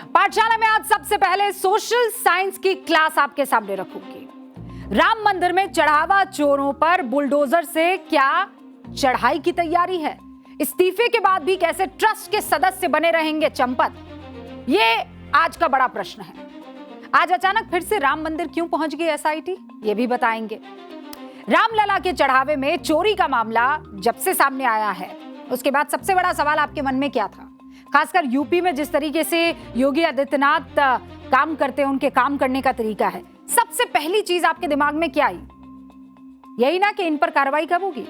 पाठशाला में आज सबसे पहले सोशल साइंस की क्लास आपके सामने रखूंगी। राम मंदिर में चढ़ावा चोरों पर बुलडोजर से क्या चढ़ाई की तैयारी है? इस्तीफे के बाद भी कैसे ट्रस्ट के सदस्य बने रहेंगे चंपत? ये आज का बड़ा प्रश्न है। आज अचानक फिर से राम मंदिर क्यों पहुंच गई एसआईटी, ये भी बताएंगे। रामलला के चढ़ावे में चोरी का मामला जब से सामने आया है, उसके बाद सबसे बड़ा सवाल आपके मन में क्या था? खासकर यूपी में जिस तरीके से योगी आदित्यनाथ काम करते हैं, उनके काम करने का तरीका है, सबसे पहली चीज आपके दिमाग में क्या आई? यही ना कि इन पर कार्रवाई कब होगी?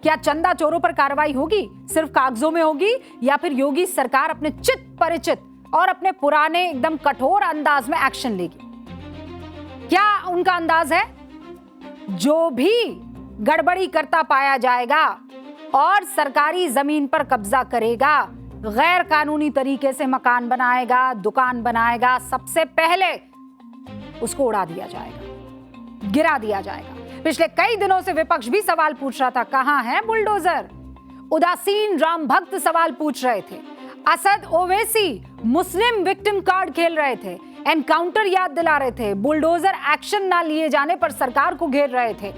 क्या चंदा चोरों पर कार्रवाई होगी, सिर्फ कागजों में होगी, या फिर योगी सरकार अपने चित परिचित और अपने पुराने एकदम कठोर अंदाज में एक्शन लेगी? क्या उनका अंदाज है? जो भी गड़बड़ी करता पाया जाएगा और सरकारी जमीन पर कब्जा करेगा, गैर कानूनी तरीके से मकान बनाएगा, दुकान बनाएगा, सबसे पहले उसको उड़ा दिया जाएगा, गिरा दिया जाएगा। पिछले कई दिनों से विपक्ष भी सवाल पूछ रहा था, कहां है बुलडोजर? उदासीन राम भक्त सवाल पूछ रहे थे। असद ओवैसी मुस्लिम विक्टिम कार्ड खेल रहे थे, एनकाउंटर याद दिला रहे थे, बुलडोजर एक्शन ना लिए जाने पर सरकार को घेर रहे थे,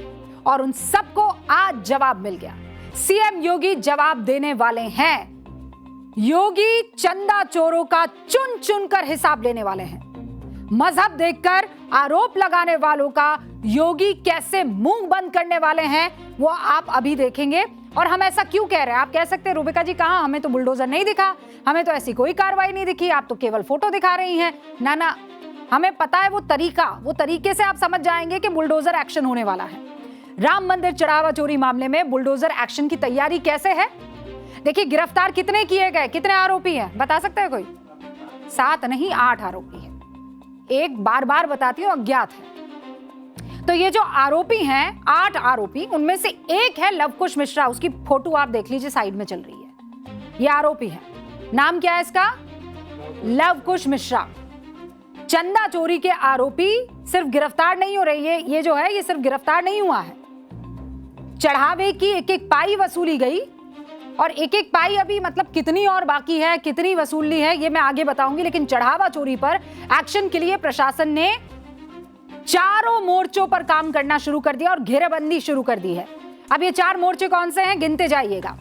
और उन सबको आज जवाब मिल गया। सीएम योगी जवाब देने वाले हैं। योगी चंदा चोरों का चुन चुन कर हिसाब लेने वाले हैं। मजहब देखकर आरोप लगाने वालों का योगी कैसे मुंह बंद करने वाले हैं, वो आप अभी देखेंगे। और हम ऐसा क्यों कह रहे हैं? आप कह सकते हैं रुबिका जी कहां, हमें तो बुलडोजर नहीं दिखा, हमें तो ऐसी कोई कार्रवाई नहीं दिखी, आप तो केवल फोटो दिखा रही हैं। ना, हमें पता है वो तरीके से आप समझ जाएंगे कि बुलडोजर एक्शन होने वाला है। राम मंदिर चढ़ावा चोरी मामले में बुलडोजर एक्शन की तैयारी कैसे है? देखिए, गिरफ्तार कितने किए गए, कितने आरोपी हैं, बता सकता है कोई? 7 नहीं 8 आरोपी हैं। एक बार ये अज्ञात है। तो ये जो आरोपी हैं, 8 आरोपी, उनमें से एक है लवकुश मिश्रा। उसकी फोटो आप देख लीजिए, साइड में चल रही है। ये आरोपी है। नाम क्या है इसका? लवकुश मिश्रा। चंदा चोरी के आरोपी सिर्फ गिरफ्तार नहीं हो रही है, ये जो है ये सिर्फ गिरफ्तार नहीं हुआ है। चढ़ावे की एक एक पाई वसूली गई, और एक एक पाई अभी मतलब कितनी और बाकी है, कितनी वसूली है, ये मैं आगे बताऊंगी। लेकिन चढ़ावा चोरी पर एक्शन के लिए प्रशासन ने चारों मोर्चों पर काम करना शुरू कर दिया और घेरेबंदी शुरू कर दी है। अब ये 4 मोर्चे कौन से हैं, गिनते जाइएगा।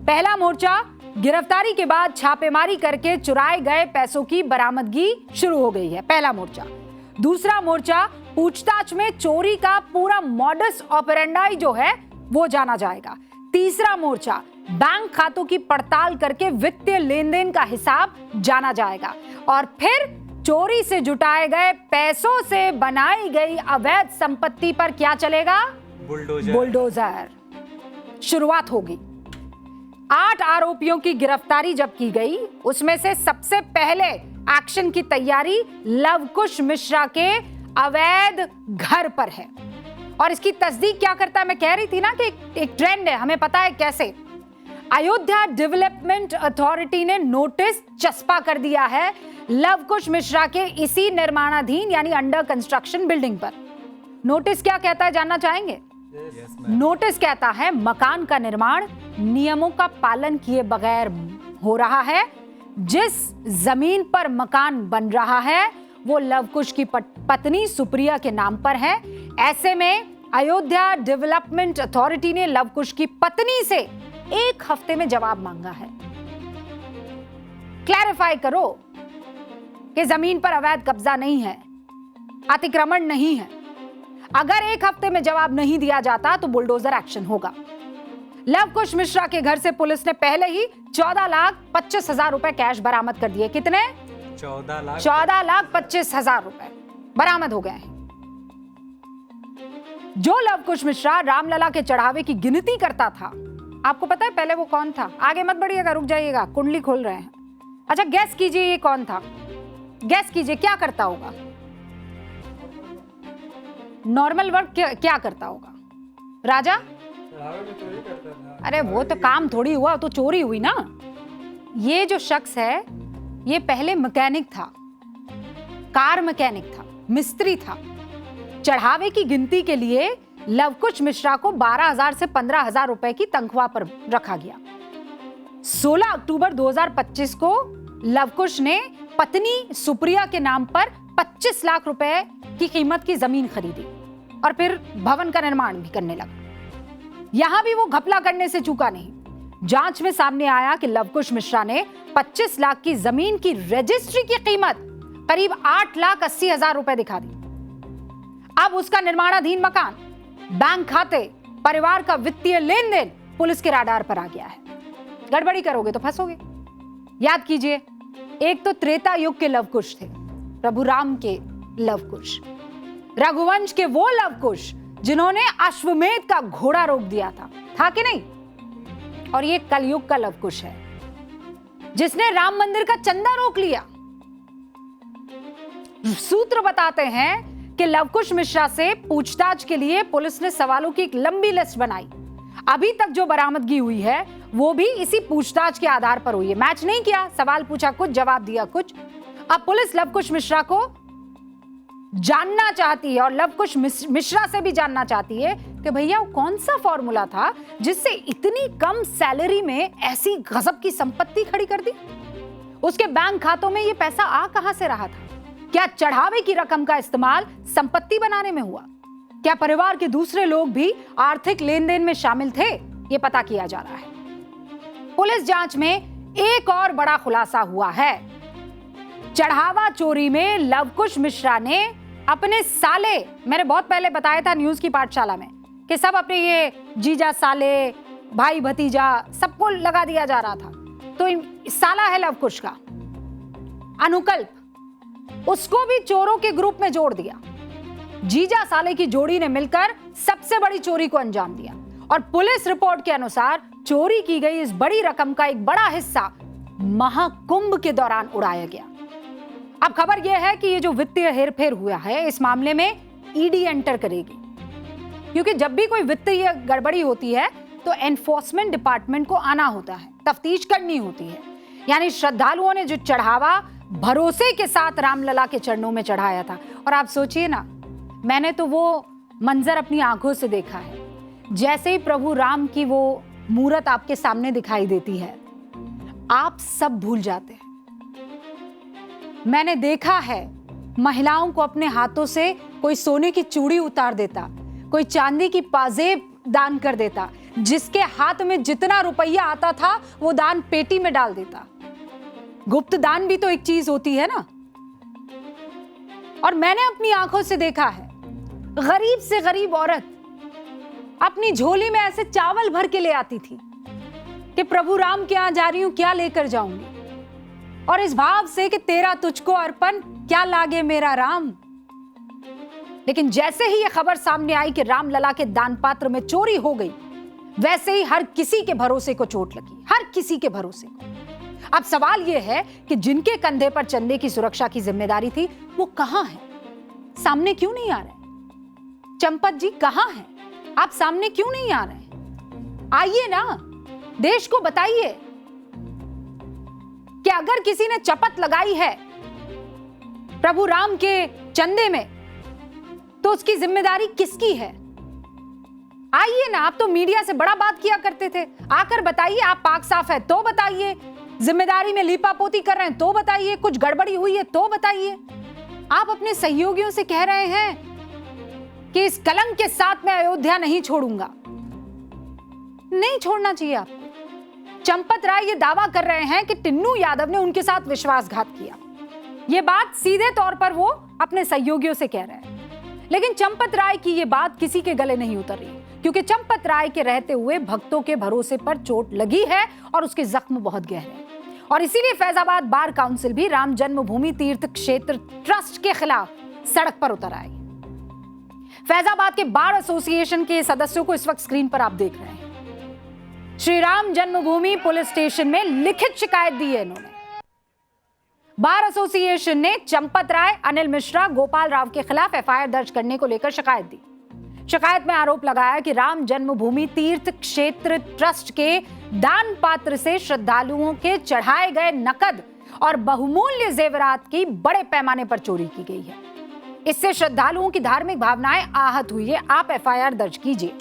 पहला मोर्चा, गिरफ्तारी के बाद छापेमारी करके चुराए गए पैसों की बरामदगी शुरू हो गई है, पहला मोर्चा। दूसरा मोर्चा, पूछताछ में चोरी का पूरा मॉडस ऑपरेंडाई जो है वो जाना जाएगा। तीसरा मोर्चा, बैंक खातों की पड़ताल करके वित्तीय लेन देन का हिसाब जाना जाएगा। और फिर चोरी से जुटाए गए पैसों से बनाई गई अवैध संपत्ति पर क्या चलेगा? बुलडोजर। शुरुआत होगी। 8 आरोपियों की गिरफ्तारी जब की गई, उसमें से सबसे पहले एक्शन की तैयारी लवकुश मिश्रा के अवैध घर पर है। और इसकी तस्दीक क्या करता है? मैं कह रही थी ना कि एक ट्रेंड है, हमें पता है कैसे। अयोध्या डेवलपमेंट अथॉरिटी ने नोटिस चस्पा कर दिया है लवकुश मिश्रा के इसी निर्माणाधीन यानी अंडर कंस्ट्रक्शन बिल्डिंग पर। नोटिस क्या कहता है, जानना चाहेंगे? नोटिस कहता है मकान का निर्माण नियमों का पालन किए बगैर हो रहा है। जिस जमीन पर मकान बन रहा है वो लवकुश की पत्नी सुप्रिया के नाम पर है। ऐसे में अयोध्या डेवलपमेंट अथॉरिटी ने लवकुश की पत्नी से 1 हफ्ते में जवाब मांगा है। क्लैरिफाई करो कि जमीन पर अवैध कब्जा नहीं है, अतिक्रमण नहीं है। अगर 1 हफ्ते में जवाब नहीं दिया जाता तो बुलडोजर एक्शन होगा। लवकुश मिश्रा के घर से पुलिस ने पहले ही 14,25,000 रुपए कैश बरामद कर दिए। कितने? 14,25,000 रुपए बरामद हो गए हैं। जो लवकुश मिश्रा रामलला के चढ़ावे की गिनती करता था, आपको पता है पहले वो कौन था? आगे मत बढ़िएगा, रुक जाइएगा, कुंडली खोल रहे हैं। अच्छा, गैस कीजिए ये कौन था? गैस कीजिए क्या करता होगा? नॉर्मल वर्क क्या करता होगा? राजा? अरे वो तो काम थोड़ी हुआ, तो चोरी हुई ना। ये जो शख्स है ये पहले मैकेनिक था, कार मैकेनिक था, मिस्त्री था। चढ़ावे की गिनती के लिए लवकुश मिश्रा को 12,000 से 15,000 रुपए की तनख्वाह पर रखा गया। 16 अक्टूबर 2025 को लवकुश ने पत्नी सुप्रिया के नाम पर 25 लाख रुपए की कीमत की जमीन खरीदी और फिर भवन का निर्माण भी करने लगा। यहां भी वो घपला करने से चूका नहीं। जांच में सामने आया कि लवकुश मिश्रा ने 25 लाख की जमीन की रजिस्ट्री की कीमत करीब 8,80,000 रुपए दिखा दी। अब उसका निर्माणाधीन मकान, बैंक खाते, परिवार का वित्तीय लेन देन पुलिस के राडार पर आ गया है। गड़बड़ी करोगे तो फंसोगे। याद कीजिए, एक तो त्रेता युग के लवकुश थे, प्रभु राम के लवकुश, रघुवंश के वो लवकुश जिन्होंने अश्वमेध का घोड़ा रोक दिया था कि नहीं? और ये कलयुग का लवकुश है जिसने राम मंदिर का चंदा रोक लिया। सूत्र बताते हैं कि लवकुश मिश्रा से पूछताछ के लिए पुलिस ने सवालों की एक लंबी लिस्ट बनाई। अभी तक जो बरामदगी हुई है वो भी इसी पूछताछ के आधार पर हुई है। मैच नहीं किया, सवाल पूछा कुछ, जवाब दिया कुछ। अब पुलिस लवकुश मिश्रा को जानना चाहती है और लवकुश मिश्रा से भी जानना चाहती है कि भैया वो कौन सा फॉर्मूला था जिससे इतनी कम सैलरी में ऐसी गजब की संपत्ति खड़ी कर दी। उसके बैंक खातों में ये पैसा आ कहां से रहा था? क्या चढ़ावे की रकम का इस्तेमाल संपत्ति बनाने में हुआ? क्या परिवार के दूसरे लोग भी आर्थिक लेन देन में शामिल थे? ये पता किया जा रहा है। पुलिस जांच में एक और बड़ा खुलासा हुआ है। चढ़ावा चोरी में लवकुश मिश्रा ने अपने साले, मैंने बहुत पहले बताया था न्यूज की पाठशाला में कि सब अपने ये जीजा साले, भाई भतीजा सबको लगा दिया जा रहा था। तो साला है लवकुश का अनुकल्प, उसको भी चोरों के ग्रुप में जोड़ दिया। जीजा साले की जोड़ी ने मिलकर सबसे बड़ी चोरी को अंजाम दिया और पुलिस रिपोर्ट के अनुसार चोरी की गई इस बड़ी रकम का एक बड़ा हिस्सा महाकुंभ के दौरान उड़ाया गया। अब खबर यह है कि ये जो वित्तीय हेरफेर हुआ है, इस मामले में ईडी एंटर करेगी, क्योंकि जब भी कोई वित्तीय गड़बड़ी होती है तो एनफोर्समेंट डिपार्टमेंट को आना होता है, तफ्तीश करनी होती है। यानी श्रद्धालुओं ने जो चढ़ावा भरोसे के साथ रामलला के चरणों में चढ़ाया था, और आप सोचिए ना, मैंने तो वो मंजर अपनी आंखों से देखा है। जैसे ही प्रभु राम की वो मूरत आपके सामने दिखाई देती है, आप सब भूल जाते हैं। मैंने देखा है महिलाओं को अपने हाथों से कोई सोने की चूड़ी उतार देता, कोई चांदी की पाजेब दान कर देता, जिसके हाथ में जितना रुपया आता था वो दान पेटी में डाल देता। गुप्त दान भी तो एक चीज होती है ना। और मैंने अपनी आंखों से देखा है गरीब से गरीब औरत अपनी झोली में ऐसे चावल भर के ले आती थी कि प्रभु राम के यहां जा रही हूं, क्या लेकर जाऊंगी, और इस भाव से कि तेरा तुझको अर्पण, क्या लागे मेरा राम। लेकिन जैसे ही यह खबर सामने आई कि रामलला के दान पात्र में चोरी हो गई, वैसे ही हर किसी के भरोसे को चोट लगी, हर किसी के भरोसे को। अब सवाल यह है कि जिनके कंधे पर चंदे की सुरक्षा की जिम्मेदारी थी वो कहां है? सामने क्यों नहीं आ रहे? चंपत जी कहां हैं? आप सामने क्यों नहीं आ रहे? आइए ना, देश को बताइए कि अगर किसी ने चपत लगाई है प्रभु राम के चंदे में तो उसकी जिम्मेदारी किसकी है? आइए ना, आप तो मीडिया से बड़ा बात किया करते थे, आकर बताइए। आप पाक साफ है तो बताइए, जिम्मेदारी में लीपापोती कर रहे हैं तो बताइए, कुछ गड़बड़ी हुई है तो बताइए। आप अपने सहयोगियों से कह रहे हैं कि इस कलंक के साथ मैं अयोध्या नहीं छोड़ूंगा। नहीं छोड़ना चाहिए आपको। चंपत राय ये दावा कर रहे हैं कि टिन्नू यादव ने उनके साथ विश्वासघात किया। ये बात सीधे तौर पर वो अपने सहयोगियों से कह रहे हैं, लेकिन चंपत राय की ये बात किसी के गले नहीं उतर रही, क्योंकि चंपत राय के रहते हुए भक्तों के भरोसे पर चोट लगी है और उसके जख्म बहुत गहरे हैं। और इसीलिए फैजाबाद बार काउंसिल भी राम जन्मभूमि तीर्थ क्षेत्र ट्रस्ट के खिलाफ सड़क पर उतर आई। फैजाबाद के बार एसोसिएशन के सदस्यों को इस वक्त स्क्रीन पर आप देख रहे हैं। श्री राम जन्मभूमि पुलिस स्टेशन में लिखित शिकायत दी है इन्होंने। बार एसोसिएशन ने चंपत राय, अनिल मिश्रा, गोपाल राव के खिलाफ एफआईआर दर्ज करने को लेकर शिकायत दी। शिकायत में आरोप लगाया कि राम जन्मभूमि तीर्थ क्षेत्र ट्रस्ट के दान पात्र से श्रद्धालुओं के चढ़ाए गए नकद और बहुमूल्य जेवरात की बड़े पैमाने पर चोरी की गई है। इससे श्रद्धालुओं की धार्मिक भावनाएं आहत हुई है। आप एफआईआर दर्ज कीजिए।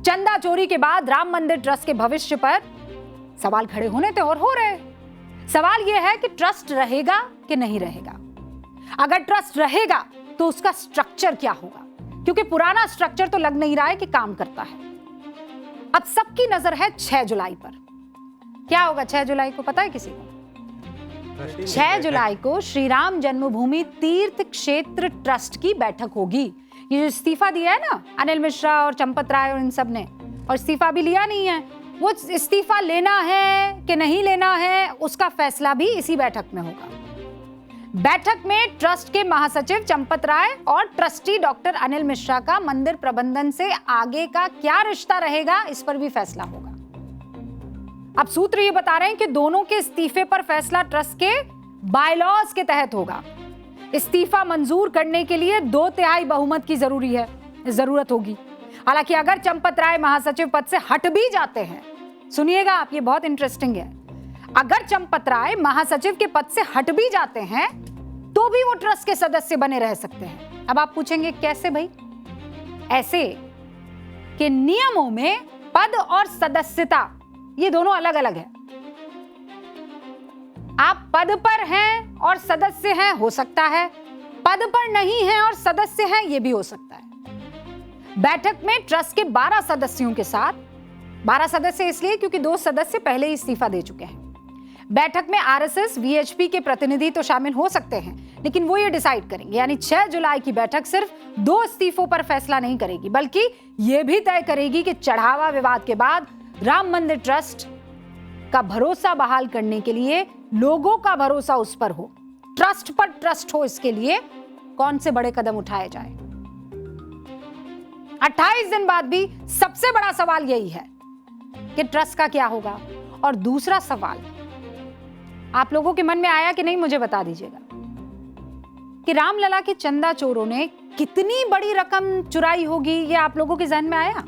चंदा चोरी के बाद राम मंदिर ट्रस्ट के भविष्य पर सवाल खड़े होने थे और हो रहे। सवाल यह है कि ट्रस्ट रहेगा कि नहीं रहेगा। अगर ट्रस्ट रहेगा तो उसका स्ट्रक्चर क्या होगा, क्योंकि पुराना स्ट्रक्चर तो लग नहीं रहा है कि काम करता है। अब सबकी नजर है 6 जुलाई पर। क्या होगा 6 जुलाई को, पता है किसी को? 6 जुलाई को श्री राम जन्मभूमि तीर्थ क्षेत्र ट्रस्ट की बैठक होगी। ये जो इस्तीफा दिया है ना अनिल मिश्रा और चंपत राय और इन सब ने, और इस्तीफा भी लिया नहीं है, वो इस्तीफा लेना है कि नहीं लेना है उसका फैसला भी इसी बैठक में होगा। बैठक में ट्रस्ट के महासचिव चंपत राय और ट्रस्टी डॉक्टर अनिल मिश्रा का मंदिर प्रबंधन से आगे का क्या रिश्ता रहेगा, इस पर भी फैसला होगा। अब सूत्र ये बता रहे हैं कि दोनों के इस्तीफे पर फैसला ट्रस्ट के बायलॉज के तहत होगा। इस्तीफा मंजूर करने के लिए 2/3 बहुमत की जरूरत होगी। हालांकि अगर चंपत राय महासचिव पद से हट भी जाते हैं, सुनिएगा आप, ये बहुत इंटरेस्टिंग है, अगर चंपत राय महासचिव के पद से हट भी जाते हैं तो भी वो ट्रस्ट के सदस्य बने रह सकते हैं। अब आप पूछेंगे कैसे भाई? ऐसे कि नियमों में पद और सदस्यता ये दोनों अलग अलग है। आप पद पर हैं और सदस्य हैं, हो सकता है पद पर नहीं हैं और सदस्य हैं, ये भी हो सकता है। बैठक में ट्रस्ट के 12 सदस्यों के साथ, 12 सदस्य इसलिए क्योंकि 2 सदस्य पहले ही इस्तीफा दे चुके हैं। बैठक में आरएसएस, वीएचपी के प्रतिनिधि तो शामिल हो सकते हैं, लेकिन वो ये डिसाइड करेंगे। यानी 6 जुलाई की बैठक सिर्फ 2 इस्तीफों पर फैसला नहीं करेगी, बल्कि ये भी तय करेगी कि चढ़ावा विवाद के बाद राम मंदिर ट्रस्ट का भरोसा बहाल करने के लिए, लोगों का भरोसा उस पर हो, ट्रस्ट पर ट्रस्ट हो, इसके लिए कौन से बड़े कदम उठाए जाए। 28 दिन बाद भी सबसे बड़ा सवाल यही है कि ट्रस्ट का क्या होगा। और दूसरा सवाल आप लोगों के मन में आया कि नहीं, मुझे बता दीजिएगा कि रामलला के चंदा चोरों ने कितनी बड़ी रकम चुराई होगी, ये आप लोगों के जहन में आया?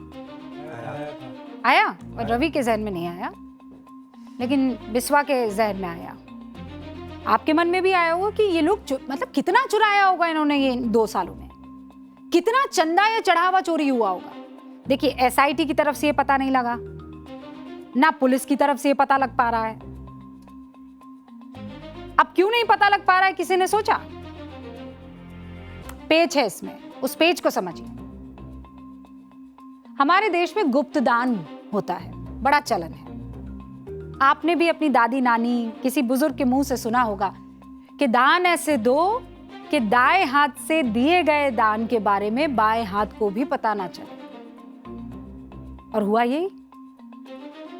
और रवि के जहन में नहीं आया, लेकिन बिस्वा के जहन में आया। आपके मन में भी आया होगा कि ये लोग मतलब कितना चुराया होगा इन्होंने ये 2 सालों में, कितना चंदा या चढ़ावा चोरी हुआ होगा। देखिए, एसआईटी की तरफ से ये पता नहीं लगा, ना पुलिस की तरफ से ये पता लग पा रहा है। अब क्यों नहीं पता लग पा रहा है, किसी ने सोचा? पेज है इसमें, उस पेज को समझिए। हमारे देश में गुप्त दान होता है, बड़ा चलन है। आपने भी अपनी दादी नानी, किसी बुजुर्ग के मुंह से सुना होगा कि दान ऐसे दो कि दाएं हाथ से दिए गए दान के बारे में बाएं हाथ को भी पता ना चले। और हुआ यही,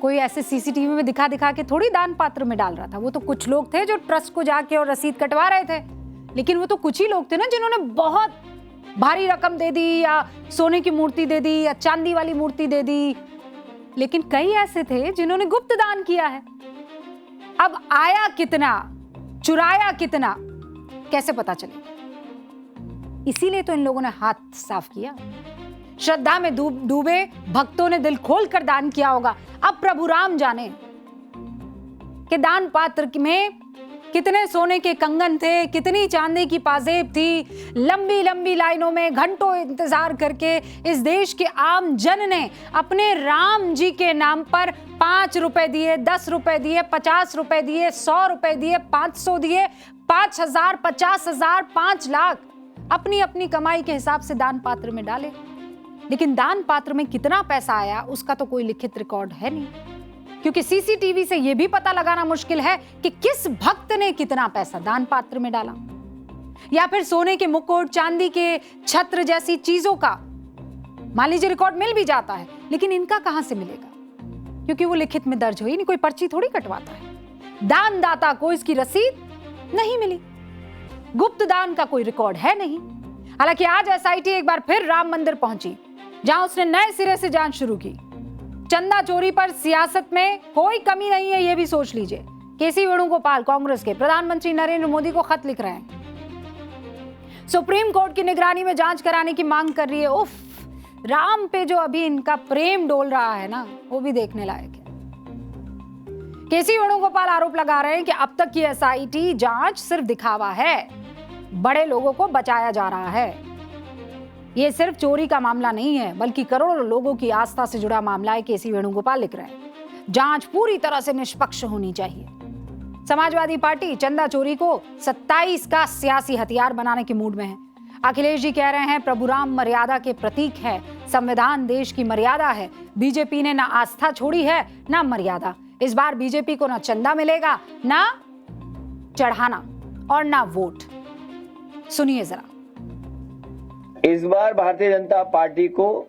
कोई ऐसे सीसीटीवी में दिखा दिखा के थोड़ी दान पात्र में डाल रहा था। वो तो कुछ लोग थे जो ट्रस्ट को जाके और रसीद कटवा रहे थे, लेकिन वो तो कुछ ही लोग थे ना जिन्होंने बहुत भारी रकम दे दी, या सोने की मूर्ति दे दी, या चांदी वाली मूर्ति दे दी। लेकिन कई ऐसे थे जिन्होंने गुप्त दान किया है। अब आया कितना, चुराया कितना, कैसे पता चलेगा? इसीलिए तो इन लोगों ने हाथ साफ किया। श्रद्धा में डूबे भक्तों ने दिल खोल कर दान किया होगा। अब प्रभु राम जाने कि दान पात्र में कितने सोने के कंगन थे, कितनी चांदी की पाजेब थी। लंबी लंबी लाइनों में घंटों इंतजार करके इस देश के आम जन ने अपने राम जी के नाम पर 5 रुपए दिए, 10 रुपए दिए, 50 रुपए दिए, 100 रुपए दिए, 500 दिए, 5,000, 50,000, 5 लाख अपनी अपनी कमाई के हिसाब से दान पात्र में डाले। लेकिन दान पात्र में कितना पैसा आया उसका तो कोई लिखित रिकॉर्ड है नहीं, क्योंकि सीसीटीवी से यह भी पता लगाना मुश्किल है कि किस भक्त ने कितना पैसा दान पात्र में डाला। या फिर सोने के मुकुट, चांदी के छत्र जैसी चीजों का मान लीजिए रिकॉर्ड मिल भी जाता है, लेकिन इनका कहां से मिलेगा? क्योंकि वो लिखित में दर्ज हो ही नहीं, कोई पर्ची थोड़ी कटवाता है। दान दाता को इसकी रसीद नहीं मिली, गुप्त दान का कोई रिकॉर्ड है नहीं। हालांकि आज एसआईटी एक बार फिर राम मंदिर पहुंची, जहां उसने नए सिरे से जांच शुरू की। चंदा चोरी पर सियासत में कोई कमी नहीं है, यह भी सोच लीजिए। केसी वेणुगोपाल कांग्रेस के प्रधानमंत्री नरेंद्र मोदी को खत लिख रहे हैं, सुप्रीम कोर्ट की निगरानी में जांच कराने की मांग कर रही है। उफ, राम पे जो अभी इनका प्रेम डोल रहा है ना, वो भी देखने लायक है। केसी वेणुगोपाल आरोप लगा रहे हैं कि अब तक की एसआईटी जांच सिर्फ दिखावा है, बड़े लोगों को बचाया जा रहा है। ये सिर्फ चोरी का मामला नहीं है, बल्कि करोड़ों लोगों की आस्था से जुड़ा मामला है, केसी वेणुगोपाल लिख रहे हैं। जांच पूरी तरह से निष्पक्ष होनी चाहिए। समाजवादी पार्टी चंदा चोरी को 27 का सियासी हथियार बनाने के मूड में है। अखिलेश जी कह रहे हैं प्रभु राम मर्यादा के प्रतीक है, संविधान देश की मर्यादा है। बीजेपी ने ना आस्था छोड़ी है ना मर्यादा। इस बार बीजेपी को ना चंदा मिलेगा, ना चढ़ाना और ना वोट। सुनिए जरा। इस बार भारतीय जनता पार्टी को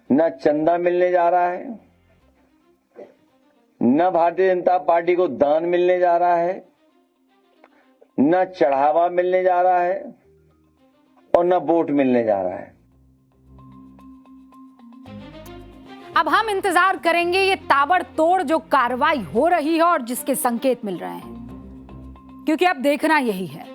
न चंदा मिलने जा रहा है, न भारतीय जनता पार्टी को दान मिलने जा रहा है, न चढ़ावा मिलने जा रहा है और न वोट मिलने जा रहा है। अब हम इंतजार करेंगे ये ताबड़तोड़ जो कार्रवाई हो रही है और जिसके संकेत मिल रहे हैं, क्योंकि अब देखना यही है